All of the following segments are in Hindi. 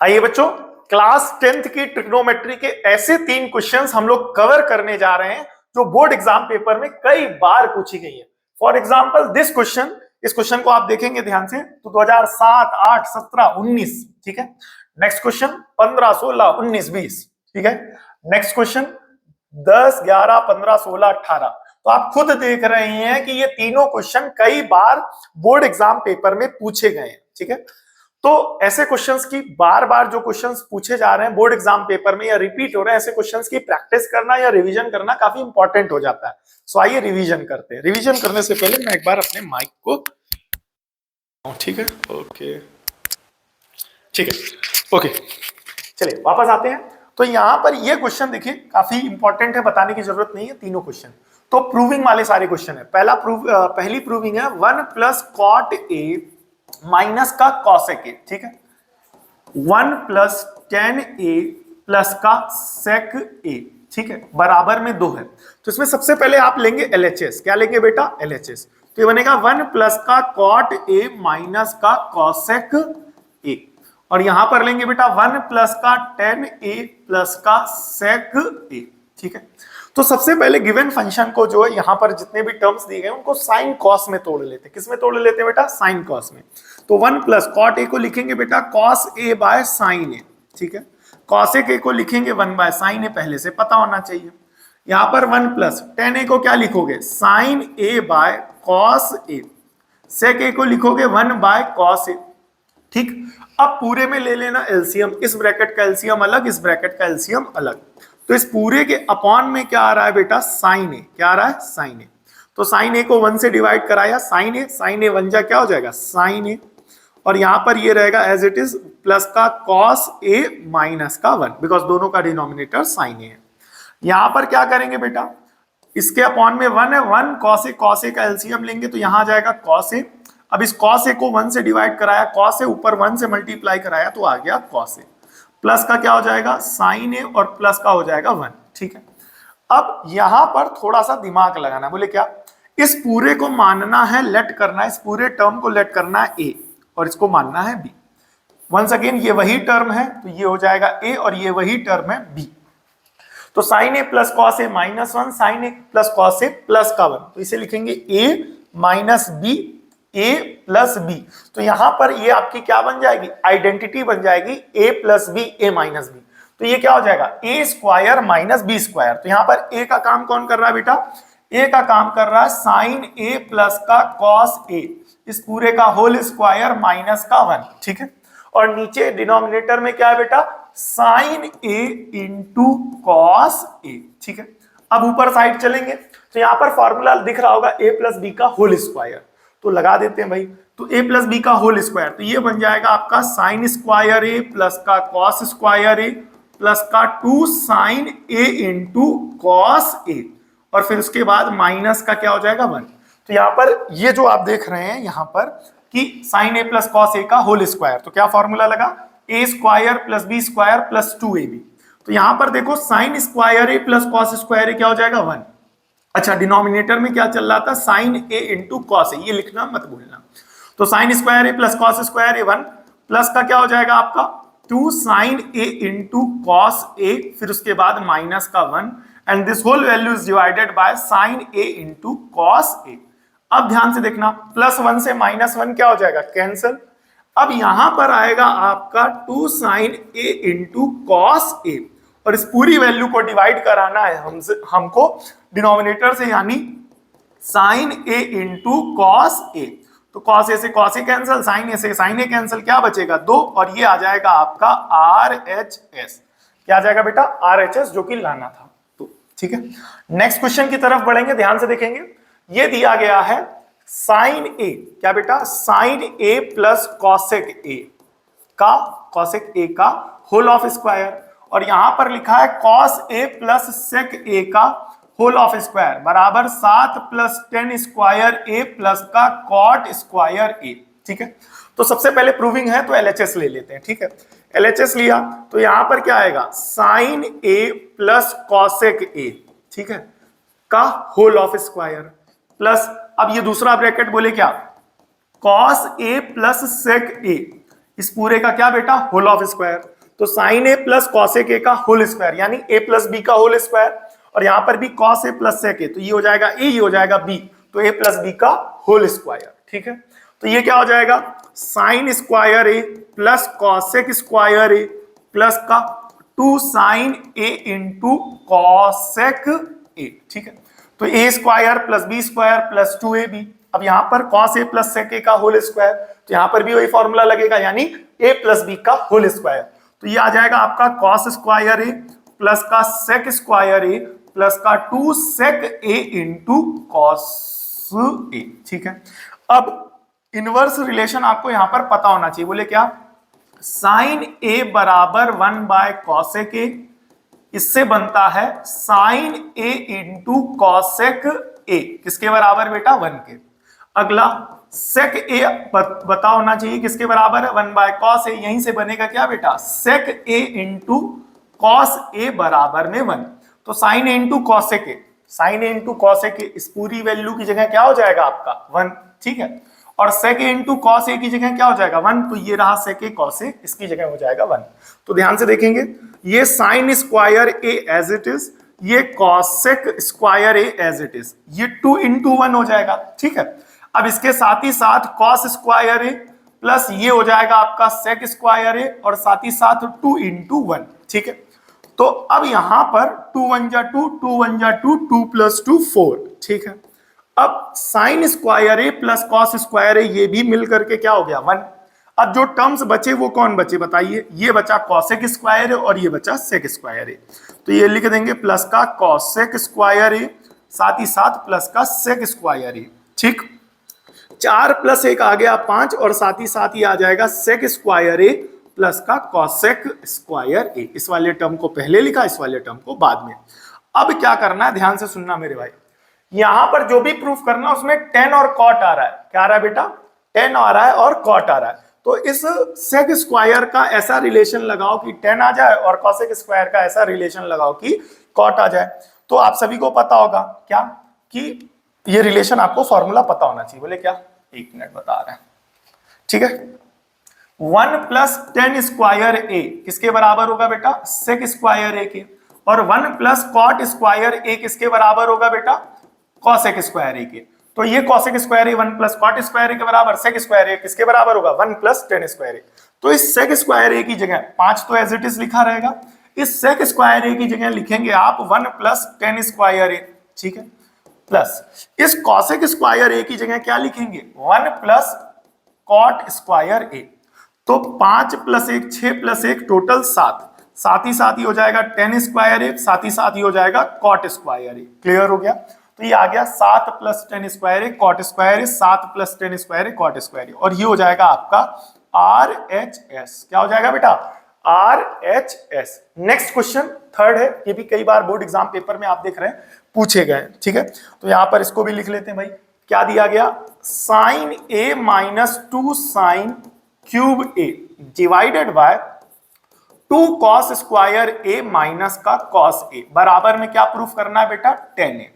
आइए बच्चों, क्लास 10th की ट्रिग्नोमेट्री के ऐसे 3 क्वेश्चंस हम लोग कवर करने जा रहे हैं जो बोर्ड एग्जाम पेपर में कई बार पूछी गई है। फॉर एग्जांपल दिस क्वेश्चन, इस क्वेश्चन को आप देखेंगे ध्यान से तो 2007, 8, 17, 19, ठीक है। नेक्स्ट क्वेश्चन 15, 16, 19, 20, ठीक है। Next question 10, 11, 15, 16, 18। तो आप खुद देख रहे हैं कि ये तीनों क्वेश्चन कई बार बोर्ड एग्जाम पेपर में पूछे गए हैं, ठीक है। तो ऐसे क्वेश्चंस की बार बार जो क्वेश्चंस पूछे जा रहे हैं बोर्ड एग्जाम पेपर में या रिपीट हो रहे हैं, ऐसे क्वेश्चंस की प्रैक्टिस करना या रिवीजन करना काफी इंपॉर्टेंट हो जाता है। सो आइए रिवीजन करते हैं। रिवीजन करने से पहले मैं एक बार अपने माइक को, ठीक है, ओके, ठीक है, ओके, चलिए वापस आते हैं। तो यहां पर ये क्वेश्चन देखिए काफी इंपॉर्टेंट है, बताने की जरूरत नहीं है, तीनों क्वेश्चन तो प्रूविंग वाले सारे क्वेश्चन है। पहली प्रूविंग है 1 प्लस कॉट ए माइनस का कॉसेक ए, ठीक है। 1 प्लस tan ए प्लस का सेक ए, ठीक है, बराबर में 2 है। तो इसमें सबसे पहले आप लेंगे LHS। क्या लेंगे बेटा? LHS। तो ये बनेगा 1 प्लस का कॉट ए माइनस का कॉसेक ए, और यहां पर लेंगे बेटा 1 प्लस का tan ए प्लस का सेक ए, ठीक है। तो सबसे पहले गिवन फंक्शन को जो है यहां पर जितने भी टर्म्स दिए गए उनको साइन कॉस में तोड़ लेते हैं। किस में तोड़ लेते हैं बेटा? साइन कॉस में। तो 1 प्लस कॉट ए को लिखेंगे बेटा कॉस ए बाय साइन ए, ठीक है। कॉसेक ए को लिखेंगे 1 बाय साइन ए, पहले से पता होना चाहिए। यहां पर 1 प्लस tan ए को क्या लिखोगे? साइन ए बाय कॉस ए। सेक ए को लिखोगे 1 बाय कॉस ए, ठीक। अब पूरे में ले लेना एलसीएम, इस ब्रैकेट का एलसीएम अलग, इस ब्रैकेट का एलसीएम अलग। तो इस पूरे के अपॉन में क्या आ रहा है बेटा? Sine A. क्या आ रहा है? साइन ए। तो साइन ए को 1 से डिवाइड कराया, साइन ए 1 जा क्या हो जाएगा? साइन ए। और यहां पर ये रहेगा एज इट इज प्लस का कॉस ए माइनस का 1, बिकॉज दोनों का डिनोमिनेटर साइन ए है। यहां पर क्या करेंगे बेटा? इसके अपॉन में 1 है, 1 कॉस ए का एलसीएम लेंगे तो यहां आ जाएगा कॉस ए। अब इस कॉस ए को 1 से डिवाइड कराया, कॉस ए ऊपर 1 से मल्टीप्लाई कराया तो आ गया कॉस ए। प्लस का क्या हो जाएगा? साइन ए, और प्लस का हो जाएगा 1, ठीक है। अब यहां पर थोड़ा सा दिमाग लगाना। बोले क्या? इस पूरे को मानना है, लेट करना है, इस पूरे टर्म को लेट करना है ए, और इसको मानना है बी। वंस अगेन ये वही टर्म है तो ये हो जाएगा ए, और ये वही टर्म है बी। तो sine A plus cos A minus 1, sign A plus cos A plus का 1, तो इसे लिखेंगे ए माइनस बी, ए प्लस बी। तो यहां पर ये आपकी क्या बन जाएगी? आइडेंटिटी बन जाएगी ए प्लस बी, ए माइनस बी। तो ये क्या हो जाएगा? ए स्क्वायर माइनस बी स्क्वायर। तो यहां पर ए का काम कौन कर रहा है बेटा? ए का काम कर रहा है साइन ए प्लस का कॉस ए, इस पूरे का होल स्क्वायर माइनस का 1, ठीक है। और नीचे डिनोमिनेटर में क्या है बेटा? साइन ए इंटू कॉस ए, ठीक है। अब ऊपर साइड चलेंगे तो यहां पर फॉर्मूला दिख रहा होगा ए प्लस बी का होल स्क्वायर, तो लगा देते हैं भाई। तो ए प्लस बी का होल स्क्वायर, तो ये बन जाएगा आपका साइन स्क्वायर ए प्लस का कॉस स्क्वायर ए प्लस का 2 साइन ए इंटू कॉस ए, और फिर उसके बाद माइनस का क्या हो जाएगा? 1। तो यहां पर ये जो आप देख रहे हैं यहां पर कि sine A plus cos A का होल स्क्वायर, तो क्या फॉर्मूला लगा? A square plus B square plus 2ab। तो यहां पर देखो sine square A plus cos square A क्या हो जाएगा? 1। अच्छा, डिनोमिनेटर में क्या चल रहा था? Sine A into cos A, ये लिखना मत भूलना। तो sine square A plus cos square A 1, plus का क्या हो जाएगा आपका? 2 sine A into cos A, फिर उसके बाद माइनस का 1, and this whole value is divided by sine A into cos A. अब ध्यान से देखना, प्लस 1 से माइनस 1 क्या हो जाएगा? कैंसिल। अब यहां पर आएगा आपका 2 साइन ए इंटू कॉस ए, और इस पूरी वैल्यू को डिवाइड कराना है हमको डिनोमिनेटर से, यानी sign A into cos A. तो कॉस ए से कॉस ए कैंसिल, साइन ए से साइन ए कैंसिल, क्या बचेगा? 2, और ये आ जाएगा आपका RHS। क्या आ जाएगा बेटा? RHS, जो कि लाना था। तो ठीक है, नेक्स्ट क्वेश्चन की तरफ बढ़ेंगे, ध्यान से देखेंगे। ये दिया गया है साइन ए, क्या बेटा? Sine A plus cosec A का, कॉसेक ए का होल ऑफ स्क्वायर, और यहां पर लिखा है कॉस ए प्लस सेक ए का होल ऑफ स्क्वायर बराबर 7 plus ten square A plus का कॉट स्क्वायर ए, ठीक है। तो सबसे पहले प्रूविंग है तो LHS ले लेते हैं, ठीक है। LHS लिया तो यहां पर क्या आएगा? Sine A plus cosec A, ठीक है, का होल ऑफ स्क्वायर प्लस, अब ये दूसरा ब्रैकेट बोले क्या? कॉस ए प्लस सेक ए, इस पूरे का क्या बेटा? Whole of square. तो sine A plus cosec A का होल स्क्वायर यानी ए प्लस बी का होल स्क्वायर, और यहां पर भी कॉस ए प्लस सेक ए, तो ये हो जाएगा ए, ये हो जाएगा बी, तो ए प्लस बी का होल स्क्वायर। ठीक है, तो ये क्या हो जाएगा sine square A plus cosec square A plus का 2 sine A into cosec A. ठीक है, तो A square plus B square plus 2ab। अब यहां पर कॉस ए प्लस सेक ए का होल स्क्वायर, तो यहां पर भी वही फॉर्मूला लगेगा यानी ए प्लस बी का होल स्क्वायर, तो ये आ जाएगा आपका कॉस स्क्वायर ए प्लस का सेक स्क्वायर ए प्लस का 2 सेक ए इंटू कॉस ए। ठीक है, अब इनवर्स रिलेशन आपको यहां पर पता होना चाहिए, बोले क्या साइन ए बराबर 1 बाय कॉसेक ए, इससे बनता है sine A into cosec A, किसके बराबर बेटा 1 के। अगला सेक ए पता होना चाहिए किसके बराबर है 1 बाय कॉस ए, यहीं से बनेगा क्या बेटा सेक ए इंटू कॉस ए बराबर में 1, तो sine A into cosec A, sine A into cosec A, इस पूरी वैल्यू की जगह क्या हो जाएगा आपका 1। ठीक है, और सेक ए इंटू कॉस ए की जगह क्या हो जाएगा 1, तो ये रहा सेक ए कॉस ए, इसकी जगह हो जाएगा 1। तो ध्यान से देखेंगे ये sine square A as it is, ये cosec square A as it is, ये 2 इंटू 1 हो जाएगा। ठीक है, अब इसके साथ ही साथ कॉस स्क्वायर ए प्लस ये हो जाएगा आपका सेक स्क्वायर ए और साथ ही साथ 2 इंटू 1। ठीक है, तो अब यहां पर 2 1 जा 2, 2 1 जा 2, 2 प्लस 2 4। ठीक है, अब sign square A plus cos square ए ये भी मिल करके क्या हो गया 1। अब जो टर्म्स बचे वो कौन बचे बताइए, ये बचा कॉसेक स्क्वायर ए और ये बचा सेक स्क्वायर ए, तो ये लिख देंगे प्लस का कॉसेक स्क्वायर ए साथ ही साथ प्लस का सेक स्क्वायर ए। ठीक, 4 प्लस 1 आ गया 5 और साथ ही साथ ये आ जाएगा सेक स्क्वायर ए प्लस का कॉसेक स्क्वायर ए। इस वाले टर्म को पहले लिखा, इस वाले टर्म को बाद में। अब क्या करना है ध्यान से सुनना मेरे भाई, यहां पर जो भी प्रूफ करना है उसमें टेन और कॉट आ रहा है, क्या आ रहा है बेटा टेन आ रहा है और कॉट आ रहा है, तो इस सेक स्क्वायर का ऐसा रिलेशन लगाओ कि टेन आ जाए और कॉसेक स्क्वायर का ऐसा रिलेशन लगाओ कि कॉट आ जाए। तो आप सभी को पता होगा क्या कि ये रिलेशन आपको फॉर्मूला पता होना चाहिए, बोले क्या 1 मिनट बता रहे हैं। ठीक है, 1 प्लस टेन स्क्वायर ए किसके बराबर होगा बेटा सेक स्क्वायर ए के, और 1 प्लस कॉट स्क्वायर ए किसके बराबर होगा बेटा कॉसेक स्क्वायर ए के। तो ये cosec square A 1 plus cot square ए के बराबर, सेक स्क्वायर ए किसके बराबर होगा 1 प्लस टेन स्क्वायर ए। तो इस सेक स्क्वायर ए की जगह 5 तो एज इट इज लिखा रहेगा, इस सेक स्क्वायर ए की जगह लिखेंगे आप 1 प्लस टेन स्क्वायर ए। ठीक है, प्लस इस कॉसेक स्क्वायर ए की जगह क्या लिखेंगे 1 प्लस कॉट स्क्वायर ए। तो 5 प्लस 1 6 प्लस 1 टोटल 7, साथ ही साथ ही हो जाएगा टेन स्क्वायर ए, साथ ही साथ ही हो जाएगा कॉट स्क्वायर ए। क्लियर हो गया, तो ये आ गया 7 प्लस टेन स्क्वायर ए कॉट स्क्वायर ए, 7 प्लस टेन स्क्वायर ए कॉट स्क्वायर ए, और ये हो जाएगा आपका RHS। क्या हो जाएगा बेटा RHS। नेक्स्ट क्वेश्चन थर्ड है, ये भी कई बार बोर्ड एग्जाम पेपर में आप देख रहे हैं पूछे गए। ठीक है, तो यहां पर इसको भी लिख लेते हैं भाई, क्या दिया गया sine A minus 2 sine cube A divided by 2 cos square A minus का कॉस ए बराबर में क्या प्रूफ करना है बेटा 10a।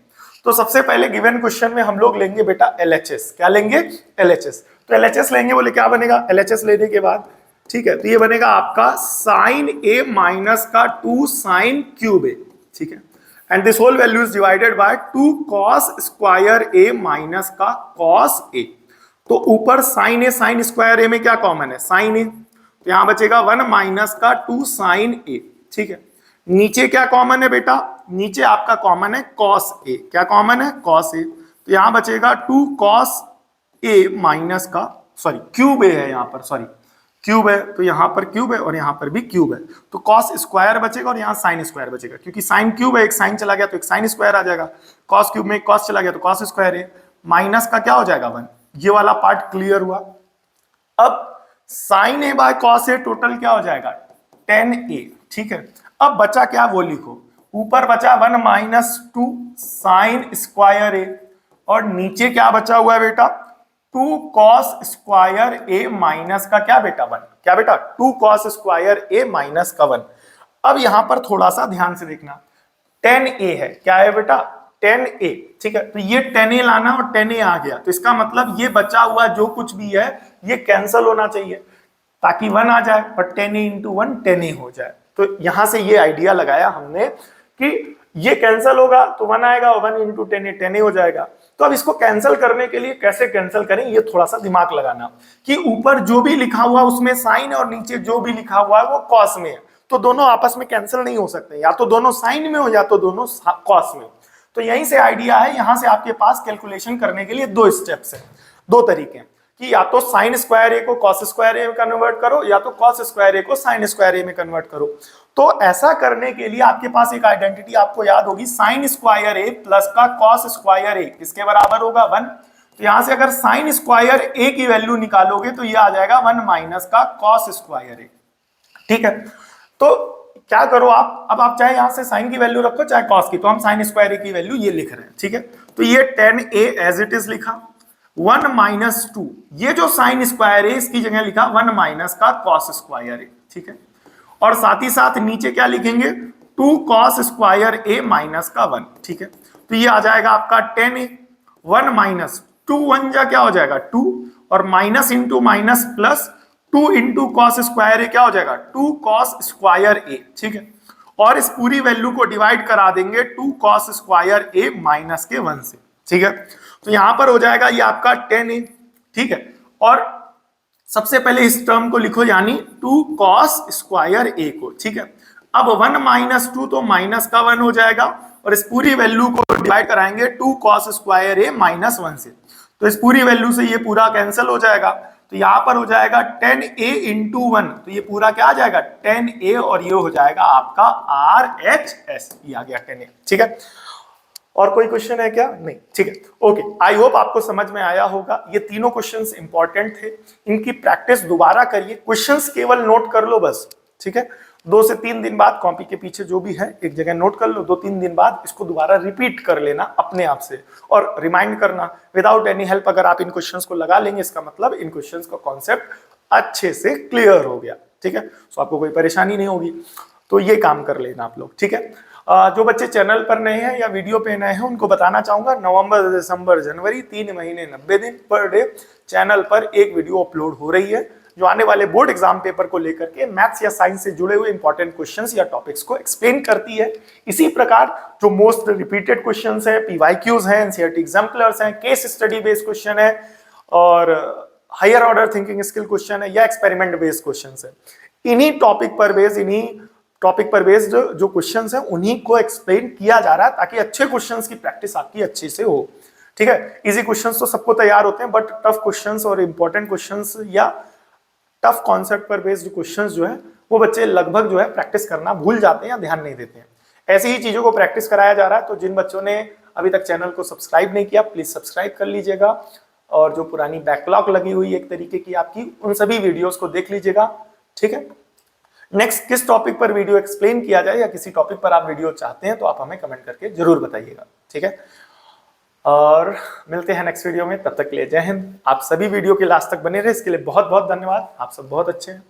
तो सबसे पहले गिवन क्वेश्चन में हम लोग लेंगे बेटा LHS। क्या लेंगे LHS, तो LHS लेंगे, बोले क्या बनेगा LHS लेने के बाद, ठीक है, तो ये बनेगा आपका साइन ए माइनस का 2 साइन क्यूब ए। ठीक है, and this whole value is divided by 2 cos square A minus का कॉस ए। तो ऊपर sine A sine square A में क्या कॉमन है साइन ए, तो यहां बचेगा 1 माइनस का 2 साइन ए। ठीक है, नीचे क्या कॉमन है बेटा, नीचे आपका कॉमन है कॉस ए, क्या कॉमन है कॉस ए, तो यहां बचेगा 2 कॉस ए माइनस का सॉरी क्यूब ए है, यहां पर सॉरी क्यूब है, तो यहां पर क्यूब है और यहां पर भी क्यूब है, तो कॉस स्क्वायर बचेगा और यहां साइन स्क्वायर बचेगा, क्योंकि साइन क्यूब है, एक साइन चला गया तो एक साइन स्क्वायर आ जाएगा, कॉस क्यूब में एक कॉस चला गया तो कॉस स्क्वायर है, माइनस का क्या हो जाएगा 1। ये वाला पार्ट क्लियर हुआ। अब sine A by cos A total क्या हो जाएगा 10a। ठीक है, अब बचा क्या वो लिखो, ऊपर बचा 1 माइनस 2 साइन स्क्वायर ए और नीचे क्या बचा हुआ है बेटा 2 कॉस स्क्वायर ए माइनस का क्या बेटा 1, क्या बेटा 2 कॉस स्क्वायर ए माइनस का 1। अब यहां पर थोड़ा सा ध्यान से देखना 10a है, क्या है बेटा 10a। ठीक है, तो ये 10a लाना और 10a आ गया, तो इसका मतलब ये बचा हुआ जो कुछ भी है ये कैंसिल होना चाहिए, ताकि 1 आ जाए, और 10a इंटू 1 10a हो जाए। तो यहां से ये आइडिया लगाया हमने कि ये कैंसिल होगा तो 1 आएगा, 1 इंटू 10a 10a हो जाएगा। तो अब इसको कैंसिल करने के लिए कैसे कैंसिल करें, ये थोड़ा सा दिमाग लगाना कि ऊपर जो भी लिखा हुआ उसमें साइन और नीचे जो भी लिखा हुआ है वो कॉस में है, तो दोनों आपस में कैंसिल नहीं हो सकते, या तो दोनों साइन में हो या तो दोनों कॉस में। तो यहीं से आइडिया है, यहां से आपके पास कैलकुलेशन करने के लिए 2 स्टेप्स है, 2 तरीके हैं कि या तो साइन स्क्वायर ए को कॉस स्क्वायर ए में कन्वर्ट करो, या तो कॉस स्क्वायर ए को साइन स्क्वायर ए में कन्वर्ट करो। तो ऐसा करने के लिए आपके पास एक आइडेंटिटी आपको याद होगी, साइन स्क्वायर ए प्लस का कॉस स्क्वायर ए किसके बराबर होगा 1। तो यहां से अगर साइन स्क्वायर ए की वैल्यू निकालोगे तो ये आ जाएगा 1 माइनस का कॉस स्क्वायर ए। ठीक है, तो क्या करो आप, अब आप चाहे यहां से साइन की वैल्यू रखो चाहे कॉस की, तो हम साइन स्क्वायर ए की वैल्यू ये लिख रहे हैं। ठीक है, तो ये 10a एज इट इज लिखा, 1 माइनस 2, ये जो साइन स्क्वायर है इसकी जगह लिखा 1 माइनस का कॉस स्क्वायर ए। ठीक है, और साथ ही साथ नीचे क्या लिखेंगे, 2 कॉस स्क्वायर ए माइनस का 1। ठीक है, तो ये आ जाएगा आपका 10a, 1 माइनस 2 1 जा क्या हो जाएगा 2, और minus into minus plus 2 into cos square A क्या हो जाएगा 2 कॉस स्क्वायर ए। ठीक है, और इस पूरी वैल्यू को डिवाइड करा देंगे 2 कॉस स्क्वायर ए माइनस के 1 से। ठीक है, तो यहां पर हो जाएगा ये आपका 10a। ठीक है, और सबसे पहले इस टर्म को लिखो यानी 2 कॉस स्क्वायर ए को। ठीक है, अब 1 माइनस 2 तो माइनस का 1 हो जाएगा, और इस पूरी वैल्यू को डिवाइड कराएंगे 2 कॉस स्क्वायर ए माइनस 1 से, तो इस पूरी वैल्यू से ये पूरा कैंसिल हो जाएगा। तो यहां पर हो जाएगा 10a इंटू 1, तो ये पूरा क्या आ जाएगा 10a, और ये हो जाएगा आपका RHS, ये आ गया 10a। ठीक है, और कोई क्वेश्चन है क्या? नहीं। ठीक है, ओके, आई होप आपको समझ में आया होगा। ये तीनों क्वेश्चंस इंपॉर्टेंट थे, इनकी प्रैक्टिस दोबारा करिए, क्वेश्चंस केवल नोट कर लो बस। ठीक है, 2 से 3 दिन बाद कॉपी के पीछे जो भी है एक जगह नोट कर लो, 2-3 दिन बाद इसको दोबारा रिपीट कर लेना अपने आप से, और रिमाइंड करना विदाउट एनी हेल्प। अगर आप इन क्वेश्चंस को लगा लेंगे इसका मतलब इन क्वेश्चंस का कॉन्सेप्ट अच्छे से क्लियर हो गया। ठीक है, तो आपको कोई परेशानी नहीं होगी, तो ये काम कर लेना आप लोग। ठीक है, जो बच्चे चैनल पर नए हैं या वीडियो पे नए हैं उनको बताना चाहूंगा, नवंबर दिसंबर जनवरी 3 महीने 90 दिन पर डे चैनल पर एक वीडियो अपलोड हो रही है, जो आने वाले बोर्ड एग्जाम पेपर को लेकर के मैथ्स या साइंस से जुड़े हुए इंपॉर्टेंट क्वेश्चंस या टॉपिक्स को एक्सप्लेन करती है। इसी प्रकार जो मोस्ट रिपीटेड क्वेश्चंस हैं, पीवाईक्यूज हैं, एनसीईआरटी एग्जाम्पलर्स हैं, केस स्टडी बेस्ड क्वेश्चन है, और higher order thinking skill question है, या एक्सपेरिमेंट बेस्ड क्वेश्चंस है, इन्हीं टॉपिक पर बेस्ड जो क्वेश्चंस हैं उन्हीं को एक्सप्लेन किया जा रहा है, ताकि अच्छे क्वेश्चंस की प्रैक्टिस आपकी अच्छे से हो। ठीक है, इजी क्वेश्चंस तो सबको तैयार होते हैं, बट टफ क्वेश्चंस और इंपॉर्टेंट क्वेश्चंस या टफ कॉन्सेप्ट पर बेस्ड क्वेश्चंस जो है वो बच्चे लगभग जो है प्रैक्टिस करना भूल जाते हैं या ध्यान नहीं देते हैं। ऐसी ही चीजों को प्रैक्टिस कराया जा रहा है, तो जिन बच्चों ने अभी तक चैनल को सब्सक्राइब नहीं किया प्लीज सब्सक्राइब कर लीजिएगा, और जो पुरानी बैकलॉग लगी हुई एक तरीके की आपकी, उन सभी वीडियोस को देख लीजिएगा। ठीक है, नेक्स्ट किस टॉपिक पर वीडियो एक्सप्लेन किया जाए या किसी टॉपिक पर आप वीडियो चाहते हैं तो आप हमें कमेंट करके जरूर बताइएगा। ठीक है, और मिलते हैं नेक्स्ट वीडियो में, तब तक के लिए जय हिंद। आप सभी वीडियो के लास्ट तक बने रहे, इसके लिए बहुत बहुत धन्यवाद। आप सब बहुत अच्छे हैं।